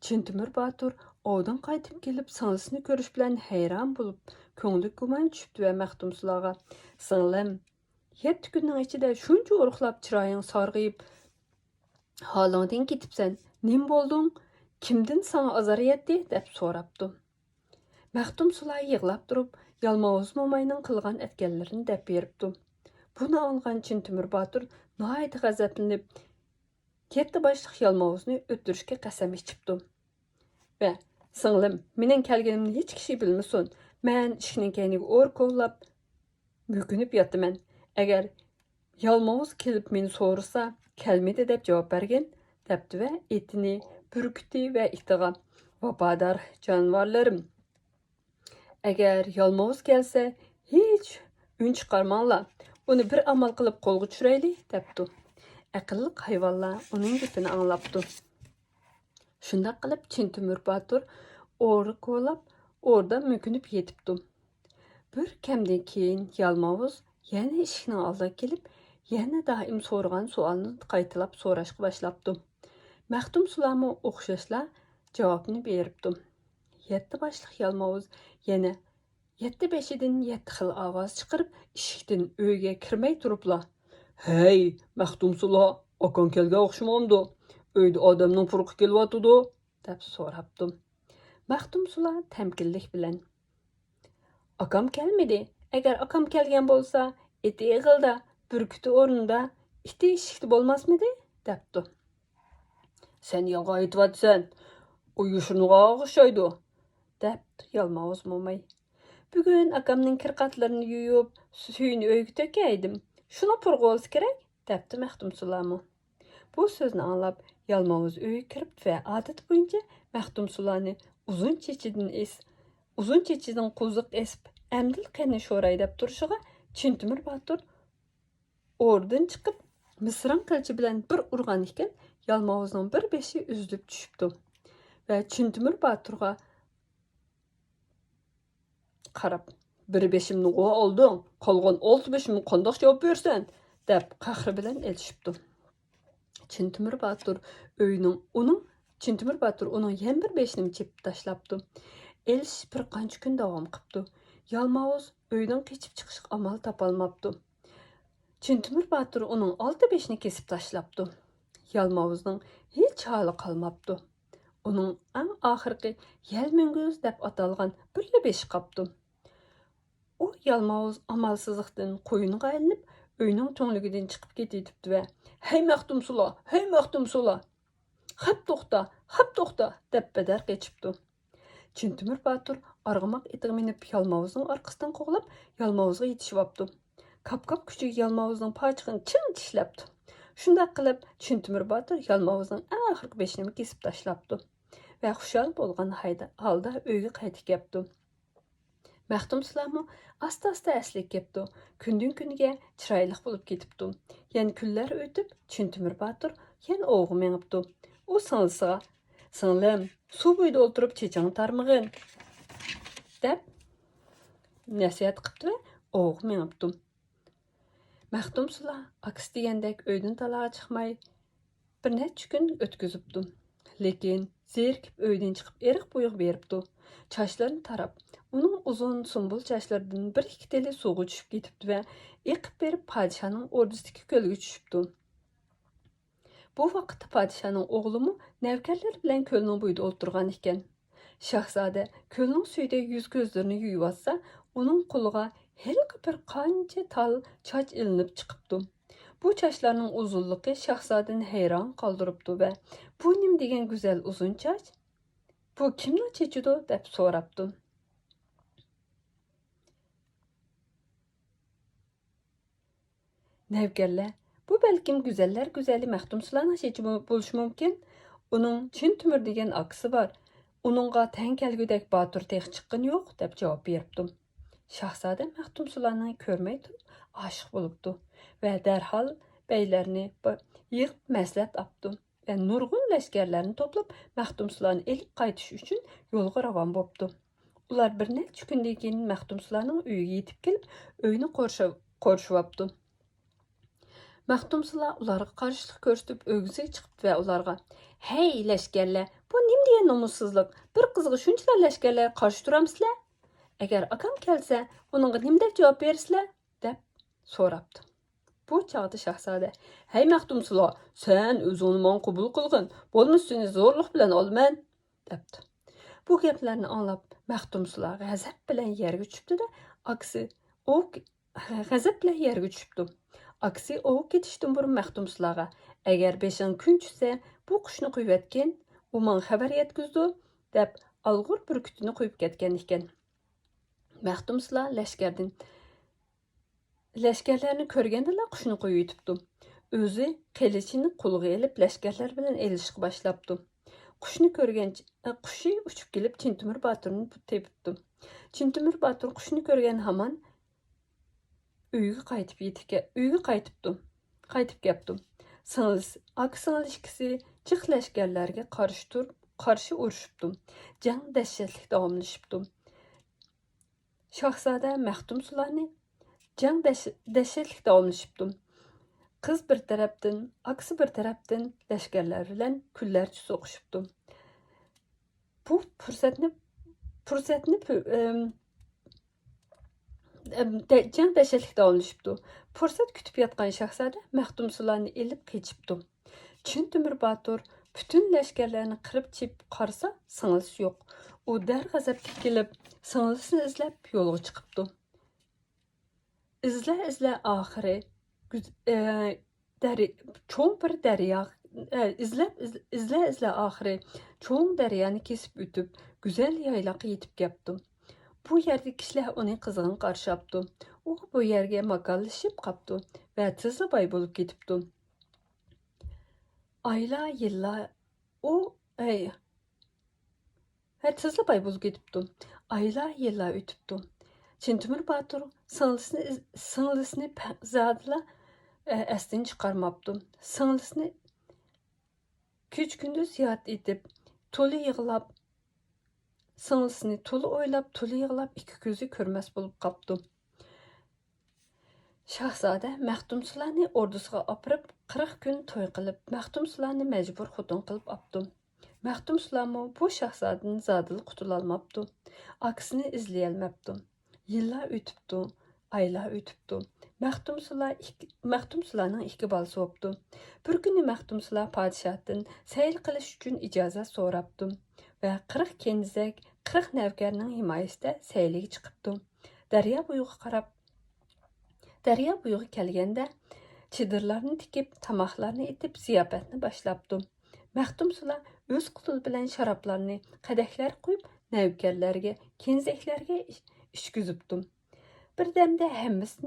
Çintimir Batur ovdan qaytib kelip sığılsını görüş bilen hayran bulup, köңlü güman düşüptü ve Mahtumsulağa. Sığılım, 7 günün içinde şunca uruqlap çırayın sargıyıp, halыңdan ketipsen, nim boldun, kimdin sana azar yetti, dep soraptı. Mahtumsula yığlap durup, Yalmavuz momayның qılğan etkenlerini dep beripdi. Bunu alğan Çintimir Batur nahayet gazaplanıp, 7 başlıq Yalmavuz'nu öttürüşke qasam içipdi. Ve sığılım, menen kelgenimni hiç kişi bilmesin. Men işinin keyniga or kovlap, mükünüp yatımen. Eğer Yalmavuz kelip meni sorusa, kelmedi dep cevap bergen, depti ve etini, pürkütü ve ihtiga. Vafadar canvarlarım. Eğer Yalmavuz gelse, hiç ün çıkarmanla, onu bir amal kılıp kolgu çüreyli, depti. Akıllık hayvanlar onun gipini anlaptı. Şundaq qılıp Çintimir Batur oru kolap, orada mükünüp yetipdi. Bir kemden keyin Yalmavuz yana eshikning oldiga kelib, yana daim so'ragan savolni qaytilab so'rashga boshlabdi. Mahtumsulami o'xshashla javobni beribdi. 7 boshliq Yalmavuz yana 7 beshidan 7 xil ovoz chiqarib, eshikdan uyga kirmay turibla. "Hey, Mahtumsula, akang kelgan o'xshamamdi. Uyda odamning purqi kelyotidi", deb so'rabdi. Mahtumsula temkinlik bilan: "Akam kelmedi. Eğer akam kelgen bolsa, eti yığılda, bürkütü ornunda, iti eshikda bolmasmidi?" depdi. "Sen yolg'on aytyapsan. U yushurnuga o'xshaydi", depdi Yalmavuz momay. "Bugun akamning kirqatlarini yuyib, suyini uyga to'kaydim. Shuni purg'i bo'lsa kerak", depdi Mahtumsulami. Bu so'zni anlab Yalmavuz uyga kirib ve odat bo'yicha Mahtumsulani uzun chechidan qo'ziq esib, "Əmdil qəni şoray" deb turishig'a Çintimir Batur oradan chiqib, misran qilichi bilan bir urgan ekan, Yalmavuzning bir beshi uzilib tushibdi. Ve Çintimir Baturga qarab, "Bir beshimni o olding, qolgan 6 beshimni qandoq javob bersan?" deb qahri bilan elishibdi. Çintimir Batur uning yan bir beshini chepib tashlabdi. Elish bir qancha kun davom qilibdi. Yalmavuz uydan qechib chiqishga amal topolmabdi. Çintimir Batur uning 6 beshini kesib tashlabdi. Yalmavuzning hech holi qolmabdi. Uning eng oxirgi Yalmanguz deb atalgan bir beshi qolibdi. U Yalmavuz amalsizlikdan qo'yiniga aylanib, uyning to'nligidan chiqib ketibdi ve "Hey Mahtumsula, hap to'xta" deb bedar qechibdi. Çintimir Batur arg'amoq itiga minib Yalmavuzning orqasidan qo'g'lab, Yalmavuzga yetishibdi. Kapkap kuchiga Yalmavuzning pochig'ini chin tishlabdi. Shunday qilib, Çintimir Batur Yalmavuzning oxirgi beshini kesib tashlabdi ve xushal bo'lgan holda uyga qaytib kelibdi. Mahtumsulami asta asliga kelibdi. Kundan kunga chiroyli bo'lib ketibdi. Yani kunlar o'tib, Çintimir Batur yana o'g'i menibdi. U singilsiga: "Singlim, suv bo'yida o'tirib chechang tarmag'in", deb nasihat qilibdi ve o'g'i menibdi. Mahtumsula aksi degandek uydan talaga chiqmay bir necha kun o'tkazibdi. Lekin zerikib uydan chiqib eriq bo'yiq beribdi. Çaşlarını tarab, onun uzun sumbul çaşlarından bir iki teli suğu düşüp getibdi ve eqib berip padişanın ordusidagi kölge düşüpdü. Bu vaqtda padişanın oğlumu nevkerler bilen kölünün buyda oturgan iken. Şahzade kölünün suyda yüz gözlerini yuyuvatsa, onun kuluğa helqi bir qancha tal çaç ilinip çıkıpdı. Bu çaşlarının uzunluğu şahzadenin heyran kaldırıptı ve "Bu nim degen güzel uzun çaç? Bu kimle çeçidu?" deb so'rabdi. Nevkerler, "Bu belkim güzeller güzeli Mahtumsula'nın çeçi bo'lishi mumkin. Uning Çintimir degan akisi var. Uningga teng kelgudek Batur tex chiqqani yo'q" deb javob beribdi. Şahzade Mahtumsula'ni ko'rmay turib oshiq bo'libdi ve derhal beylerini yig'ib maslahat opdi ve nurg'un lashkarlarni to'plab Mahtumsula'ni elib qaytish uchun yo'lga ravon bo'libdi. Ular bir necha kundan keyin Mahtumsula'ning uyiga yetib kelib, uyini qo'rshibdi. Mahtumsula ularga qarshilik ko'rsatib o'g'ziga chiqib ve ularga: "Hey lashkarlar, bu nim ne nomussuzluk. Bir qızga şunchalar lashkarlarga qarshi turamsizlar? Agar akam kelsa, uningga nima deb javob bersizlar? deb so'rabdi. Bu chaqda shahzoda, "Hey Maxtumsula, sen o'zingni men qabul qilgin, bo'lmasa seni zo'rlik bilan olaman" debdi. Bu gaplarni anglab Maxtumsula g'azab bilan yerga tushibdi-da, aksi g'azab bilan yerga tushibdi. Aksi ovib ketishdan burun Maxtumsulaga, "Agar beshing kun tushsa, bu qushni qo'yayotgan, u menga xabar yetkazdi" deb alg'ur burkutini qo'yib ketgan ekan. Maxtumsula lashkarlarni ko'rgandala qushni qo'yib yutibdi. O'zi qilichini qo'lga olib lashkarlar bilan elishga boshlabdi. Qushni ko'rgancha qushi uchib kelib Chintumir Boturni tepibdi. Chintumir Botur qushni ko'rgan hamon uyga qaytibdi. Qaytib kelibdi. Singil ikkisi jiq lashkarlarga qarshi urushibdi. Jang dahshatli davomlashibdi. Shahzoda Maxtumsulani jang dahshatli davomlashibdi. Qiz bir tarafdan, aksi bir tarafdan lashkarlar bilan kunlarcha so'qishibdi. Bu fursatni jang dahshatli davomlashibdi. Fursat kutib yotgan shahzoda Maxtumsulani elib qechibdi. Chintumir Botur bütün lashkarlarni qirib-chip qarsa, singilisi yo'q. U darg'azabga kelib, singilisini izlab yo'lga chiqibdi. İzle ahiri çoğun bir derya izle ahiri çoğun deryani kesip ütüp güzel yaylağa yetip geldi. Bu yerde kişiler onun kızını qarşıaptı. O bu yerge makallaşıp qaptı ve tızla bay bolup ketipdi. Ayla yıllar tızla bay bolup ketipdi. Ayla yıllar ütüpdü. Chintumir Botur singlisini zadila esdan chiqarmabdi. Singlisini kecha-kunduz yod etib, to'la yig'lab, singlisini to'la o'ylab, to'la yig'lab, ikki ko'zi ko'rmas bo'lib qolibdi. Shahzoda Maxtumsulani ordusiga opirib, 40 kun to'y qilib, Maxtumsulani majbur xotin qilib opdi. Maxtumsulami bu shahzodadan zadila qutulolmabdi. Aksini izlayolmabdi. Yıllar ötüptü, aylar ötüptü. Maxtumsulaning ikki balasi bo'pti. Bir kuni Maxtumsula podshohdan sayl qilish uchun ijozat so'rabdi va 40 kenzak, 40 navkarning himoyasida sayliga chiqibdi. Daryo bo'yiga kelganda chidirlarni tikib, tamoqlarni etib, ziyofatni boshlabdi. Maxtumsula o'z qutuli bilan sharoblarni qadahlar qo'yib, navkarlarga, kenzaklarga ishkizibdi. Bir demde hemmisi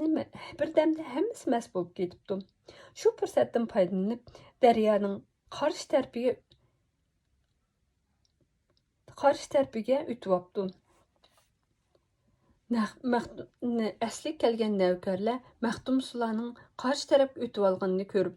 mast bo'lib ketibdi. Shu fursatdan foydalanib, daryoning qarshi tarafiga o'tibdi. Asli kelgan navkarlar Maxtumsulaning qarshi tarafga o'tib olganini ko'rib,